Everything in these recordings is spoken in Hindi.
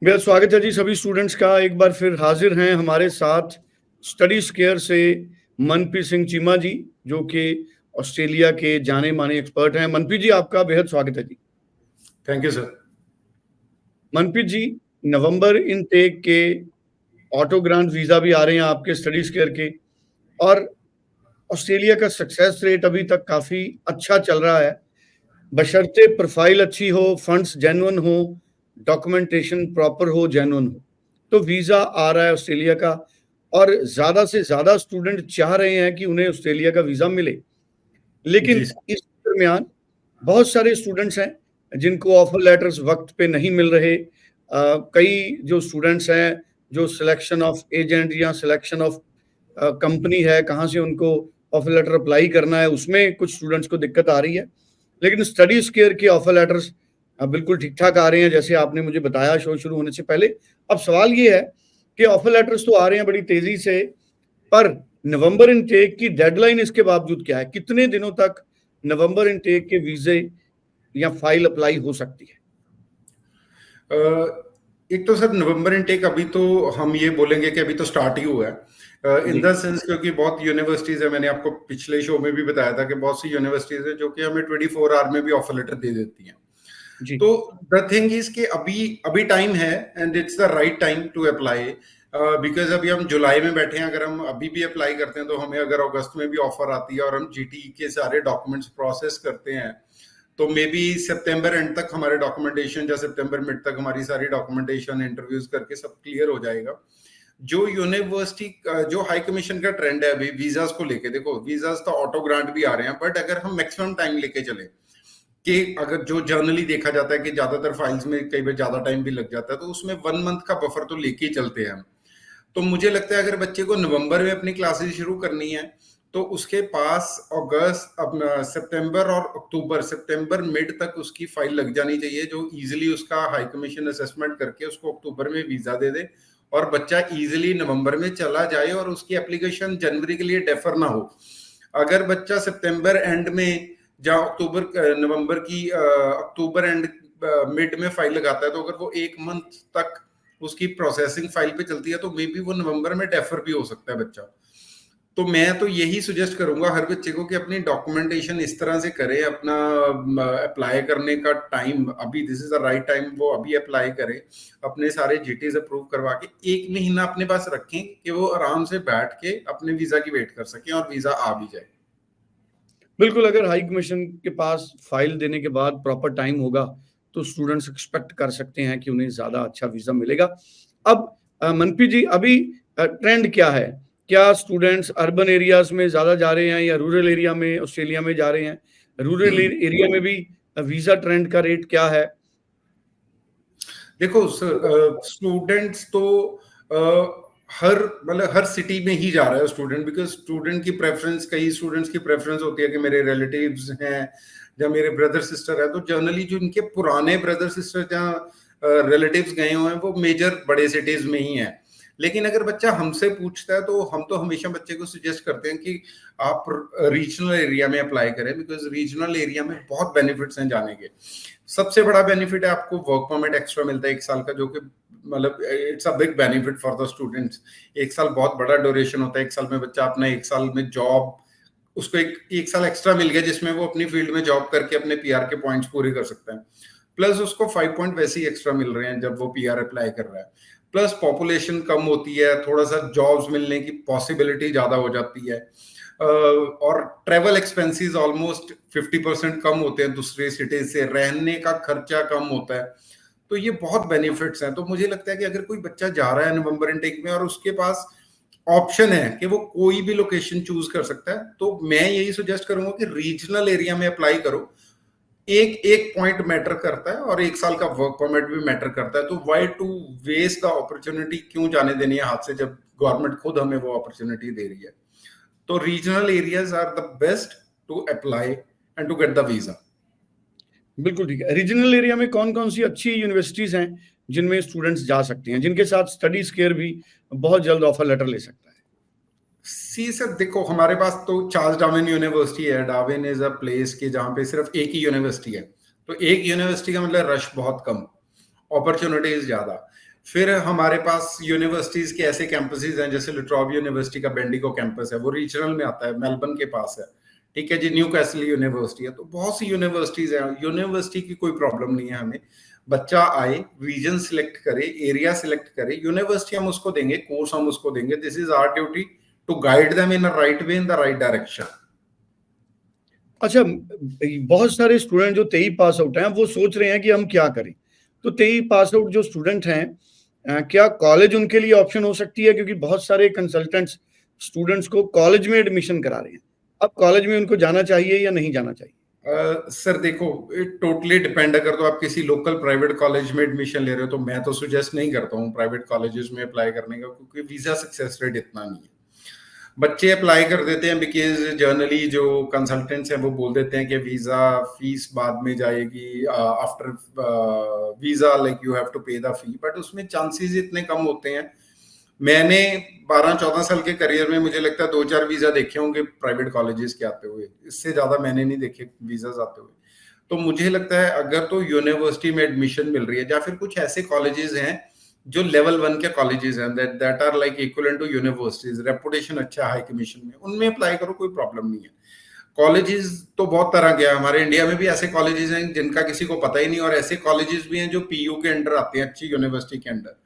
मेरा स्वागत है जी सभी स्टूडेंट्स का। एक बार फिर हाजिर हैं हमारे साथ स्टडी स्केयर से मनप्रीत सिंह चीमा जी, जो कि ऑस्ट्रेलिया के जाने माने एक्सपर्ट हैं। मनप्रीत जी, आपका बेहद स्वागत है जी। Thank you sir. Manpreet ji, November intake के ऑटो ग्रांट वीजा भी आ रहे हैं आपके स्टडी स्केयर के, और ऑस्ट्रेलिया का सक्सेस रेट अभी तक काफी अच्छा चल रहा है, बशर्ते प्रोफाइल अच्छी हो, फंड्स जेन्युइन हो, डॉक्यूमेंटेशन प्रॉपर हो, जेन्युइन हो, तो वीजा आ रहा है ऑस्ट्रेलिया का। और ज्यादा से ज्यादा स्टूडेंट चाह रहे हैं कि उन्हें ऑस्ट्रेलिया का वीजा मिले। लेकिन इस दरमियान बहुत सारे स्टूडेंट्स हैं जिनको ऑफर लेटर्स वक्त पे नहीं मिल रहे। कई जो स्टूडेंट्स हैं जो सिलेक्शन ऑफ एजेंट या सिलेक्शन ऑफ कंपनी है, कहाँ से उनको ऑफर लेटर अप्लाई करना है, उसमें कुछ स्टूडेंट्स को दिक्कत आ रही है। लेकिन स्टडी स्केयर के ऑफर लेटर्स बिल्कुल ठीक ठाक आ रहे हैं, जैसे आपने मुझे बताया शो शुरू होने से पहले। अब सवाल ये है कि ऑफर लेटर्स तो आ रहे हैं बड़ी तेजी से, पर नवंबर इनटेक की डेडलाइन इसके बावजूद क्या है? कितने दिनों तक नवंबर इनटेक के वीजे या फाइल अप्लाई हो सकती है? एक तो सर नवंबर इनटेक अभी तो हम ये बोलेंगे कि अभी तो स्टार्ट ही हुआ है इन द सेंस, क्योंकि बहुत यूनिवर्सिटीज है। मैंने आपको पिछले शो में भी बताया था कि बहुत सी यूनिवर्सिटीज है जो कि हमें 24 आवर में भी ऑफर लेटर दे देती हैं। तो द थिंग इज कि अभी टाइम है and it's the right time to apply, because अभी हम जुलाई में बैठे हैं। अगर हम अभी भी अप्लाई करते हैं तो हमें अगर अगस्त में भी ऑफर आती है और हम जीटी के सारे डॉक्यूमेंट्स प्रोसेस करते हैं तो मे बी सितंबर एंड तक हमारे डॉक्यूमेंटेशन, या सितंबर मिड तक हमारी सारी डॉक्यूमेंटेशन इंटरव्यूज करके सब क्लियर हो जाएगा। जो यूनिवर्सिटी जो हाई कमीशन का ट्रेंड है अभी वीजास को लेके, देखो वीजास तो ऑटो ग्रांट भी आ रहे हैं, बट अगर हम मैक्सिमम टाइम लेके चले कि अगर जो जर्नली देखा जाता है कि ज्यादातर फाइल्स में कई बार ज्यादा टाइम भी लग जाता है, तो उसमें 1 मंथ का बफर तो लेके ही चलते हैं हम। तो मुझे लगता है अगर बच्चे को नवंबर में अपनी क्लासेस शुरू करनी है तो उसके पास अगस्त, अपना सितंबर और अक्टूबर, सितंबर मिड तक उसकी फाइल लग जानी चाहिए, जो इजीली उसका हाई कमीशन असेसमेंट करके उसको अक्टूबर में वीजा दे दे और बच्चा इजीली नवंबर में चला जाए और उसकी एप्लीकेशन जनवरी के लिए डेफर ना हो। अगर बच्चा सितंबर एंड में या नवंबर की अक्टूबर एंड मिड में फाइल लगाता है, तो अगर वो 1 मंथ तक उसकी प्रोसेसिंग फाइल पे चलती है तो मे बी वो नवंबर में डेफर भी हो सकता है बच्चा। तो मैं तो यही सुजेस्ट करूंगा हर बच्चे को कि अपनी डॉक्यूमेंटेशन इस तरह से करे, अपना अप्लाई करने का टाइम अभी, this is the right time, वो अभी अप्लाई करे, अपने सारे जीटीज अप्रूव करवा के 1 महीना अपने पास रखें कि वो आराम से बैठ के अपने वीजा की वेट कर सके और वीजा आ भी जाए। बिल्कुल, अगर हाई कमीशन के पास फाइल देने के बाद प्रॉपर टाइम होगा तो स्टूडेंट्स एक्सपेक्ट कर सकते हैं कि उन्हें ज्यादा अच्छा वीजा मिलेगा। अब मनप्रीत जी, अभी ट्रेंड क्या है? क्या स्टूडेंट्स अर्बन एरियाज में ज्यादा जा रहे हैं या रूरल एरिया में ऑस्ट्रेलिया में जा रहे हैं? रूरल एरिया में भी वीजा ट्रेंड का रेट क्या है? देखो स्टूडेंट्स तो हर सिटी में ही जा रहा है स्टूडेंट, बिकॉज स्टूडेंट की प्रेफरेंस, कई स्टूडेंट्स की प्रेफरेंस होती है कि मेरे रिलेटिव्स हैं या मेरे ब्रदर सिस्टर है, तो जनरली जो इनके पुराने ब्रदर सिस्टर जहाँ रिलेटिव्स गए हुए हैं वो मेजर बड़े सिटीज में ही हैं। लेकिन अगर बच्चा हमसे पूछता है तो हम तो हमेशा बच्चे को सजेस्ट करते हैं कि आप रीजनल एरिया में अप्लाई करें, बिकॉज रीजनल एरिया में बहुत बेनिफिट्स हैं जाने के। सबसे बड़ा बेनिफिट है आपको वर्क परमिट एक्स्ट्रा मिलता है 1 साल का, जो कि मतलब it's a big benefit for the students. 1 साल बहुत बड़ा ड्यूरेशन होता है। 1 साल में बच्चा अपना 1 साल में जॉब, उसको एक साल एक्स्ट्रा मिल गया जिसमें वो अपनी फील्ड में जॉब करके अपने पीआर के पॉइंट्स पूरे कर सकता है। प्लस उसको 5 पॉइंट वैसे ही एक्स्ट्रा मिल रहे हैं जब वो पीआर अप्लाई कर रहा है। प्लस पॉपुलेशन कम होती है, थोड़ा सा जॉब्स मिलने की पॉसिबिलिटी ज्यादा हो जाती है, और ट्रेवल एक्सपेंसेस ऑलमोस्ट 50% कम होते हैं दूसरे सिटी से, रहने का खर्चा कम होता है। तो ये बहुत बेनिफिट्स हैं। तो मुझे लगता है कि अगर कोई बच्चा जा रहा है नवंबर इनटेक में और उसके पास ऑप्शन है कि वो कोई भी लोकेशन चूज कर सकता है, तो मैं यही सजेस्ट करूंगा कि रीजनल एरिया में अप्लाई करो। एक एक पॉइंट मैटर करता है और 1 साल का वर्क परमिट भी मैटर करता है। तो why to waste the opportunity, क्यों जाने देनी है हाथ से जब गवर्नमेंट खुद हमें वो अपॉर्चुनिटी दे रही है। तो regional areas are the best to apply and to get the visa. बिल्कुल ठीक है। रीजनल एरिया में कौन कौन सी अच्छी यूनिवर्सिटीज हैं जिनमें स्टूडेंट्स जा सकते हैं, जिनके साथ स्टडी स्केयर भी बहुत जल्द ऑफर लेटर ले सकता है? सी सर, देखो हमारे पास तो चार्ल्स डार्विन यूनिवर्सिटी है। डार्विन इज अ प्लेस के जहाँ पे सिर्फ एक ही यूनिवर्सिटी है, तो एक यूनिवर्सिटी का मतलब रश बहुत कम, अपॉर्चुनिटीज ज्यादा। फिर हमारे पास यूनिवर्सिटीज के ऐसे कैंपसेस हैं, जैसे लिट्रॉब यूनिवर्सिटी का बेंडिगो कैंपस है, वो रीजनल में आता है, मेलबर्न के पास है। ठीक है जी, न्यू कैसल यूनिवर्सिटी है। तो बहुत सी यूनिवर्सिटीज हैं, यूनिवर्सिटी की कोई प्रॉब्लम नहीं है हमें। बच्चा आए, रीजन सिलेक्ट करे, एरिया सिलेक्ट करे, यूनिवर्सिटी हम उसको देंगे, कोर्स हम उसको देंगे। This is our duty to guide them in a right way, in the right direction. अच्छा, बहुत सारे स्टूडेंट जो 23 पास आउट हैं वो सोच रहे हैं कि हम क्या करें। तो 23 पास आउट जो स्टूडेंट हैं, क्या कॉलेज उनके लिए ऑप्शन हो सकती है? क्योंकि बहुत सारे कंसल्टेंट्स स्टूडेंट्स को कॉलेज में एडमिशन करा रहे हैं। अब कॉलेज में उनको जाना चाहिए या नहीं जाना चाहिए? सर देखो, इट टोटली डिपेंड। अगर तो आप किसी लोकल प्राइवेट कॉलेज में एडमिशन ले रहे हो तो मैं तो सुजेस्ट नहीं करता हूँ प्राइवेट कॉलेजेस में अप्लाई करने का, क्योंकि वीजा सक्सेस रेट इतना नहीं है। बच्चे अप्लाई कर देते हैं बिकॉज जर्नली जो कंसल्टेंट्स हैं वो बोल देते हैं कि वीजा फीस बाद में जाएगी after visa, like you have to pay the fee, but उसमें चांसेस इतने कम होते हैं। मैंने 12-14 साल के करियर में मुझे लगता है 2-4 वीजा देखे होंगे प्राइवेट कॉलेजेस के आते हुए, इससे ज्यादा मैंने नहीं देखे वीजाज आते हुए। तो मुझे लगता है अगर तो यूनिवर्सिटी में एडमिशन मिल रही है, या फिर कुछ ऐसे कॉलेजेस हैं जो लेवल 1 के कॉलेजेस हैं, that are like equivalent to universities, reputation अच्छा हाई कमीशन में, उनमें अप्लाई करो, कोई प्रॉब्लम नहीं है। कॉलेजेस तो बहुत तरह के हैं, हमारे इंडिया में भी ऐसे कॉलेजेस हैं जिनका किसी को पता ही नहीं, और ऐसे कॉलेजेस भी हैं जो पीयू के अंडर आते हैं, अच्छी यूनिवर्सिटी के अंडर।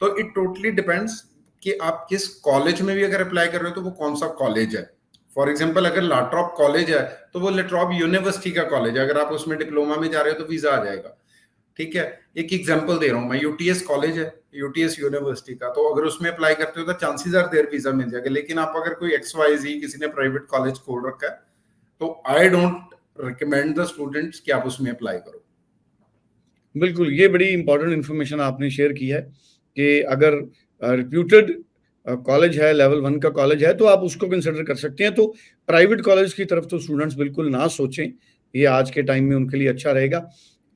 तो इट टोटली डिपेंड्स कि आप किस कॉलेज में भी अगर अप्लाई कर रहे हो तो वो कौन सा कॉलेज है। फॉर एग्जांपल अगर लाट्रॉप कॉलेज है तो वो लाट्रॉप यूनिवर्सिटी का कॉलेज है, अगर आप उसमें डिप्लोमा में जा रहे हो तो वीजा आ जाएगा। ठीक है, एक एग्जांपल दे रहा हूँ मैं, यूटीएस कॉलेज है, यूटीएस यूनिवर्सिटी का, तो अगर उसमें अप्लाई करते हो तो चांसेस आर देयर वीजा मिल जाएगा। लेकिन आप अगर कोई XYZ किसी ने प्राइवेट कॉलेज खोल रखा है तो I don't recommend the students कि आप उसमें अप्लाई करो। बिल्कुल, ये बड़ी इंपॉर्टेंट इन्फॉर्मेशन आपने शेयर की है कि अगर रिप्यूटेड कॉलेज है, लेवल 1 का कॉलेज है, तो आप उसको कंसिडर कर सकते हैं। तो प्राइवेट कॉलेज की तरफ तो स्टूडेंट्स बिल्कुल ना सोचें, ये आज के टाइम में उनके लिए अच्छा रहेगा।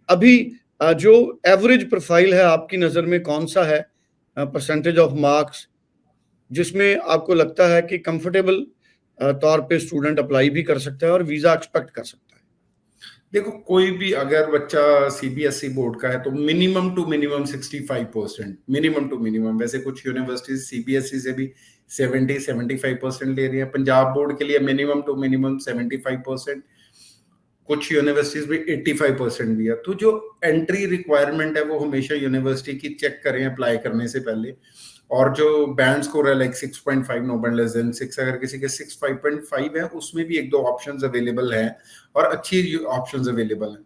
अभी जो एवरेज प्रोफाइल है आपकी नज़र में कौन-सा है, परसेंटेज ऑफ मार्क्स, जिसमें आपको लगता है कि कंफर्टेबल तौर पे स्टूडेंट अप्लाई भी कर सकता है और वीज़ा एक्सपेक्ट कर सकता है? देखो, कोई भी अगर बच्चा सीबीएसई बोर्ड का है तो minimum to minimum 65%, minimum to minimum. वैसे कुछ यूनिवर्सिटीज सीबीएसई से भी 70-75% ले रही है। पंजाब बोर्ड के लिए मिनिमम टू मिनिमम 75%, कुछ यूनिवर्सिटीज में 85% भी है। तो जो एंट्री रिक्वायरमेंट है वो हमेशा यूनिवर्सिटी की चेक करें अप्लाई करने से पहले। और जो बैंड स्कोर है like 6.5 no band less than 6, अगर किसी के 6.5 है उसमें भी 1-2 ऑप्शंस अवेलेबल हैं और अच्छी ऑप्शंस अवेलेबल हैं।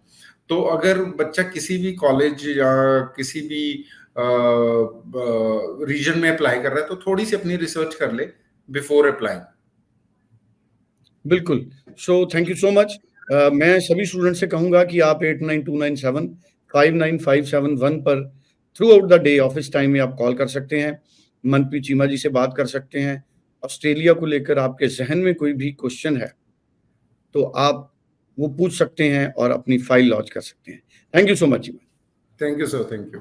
तो अगर बच्चा किसी भी कॉलेज या किसी भी रीजन में अप्लाई कर रहा है तो थोड़ी सी अपनी रिसर्च कर ले बिफोर अप्लाइंग। बिल्कुल। So thank you so much. मैं सभी स्टूडेंट से कहूँगा कि आप 8929759571 पर through out the day office time में आप कॉल कर सकते हैं, मनप्रीत चीमा जी से बात कर सकते हैं। ऑस्ट्रेलिया को लेकर आपके ज़हन में कोई भी क्वेश्चन है, तो आप वो पूछ सकते हैं और अपनी फाइल लॉन्च कर सकते हैं। Thank you so much Cheema. Thank you sir, thank you.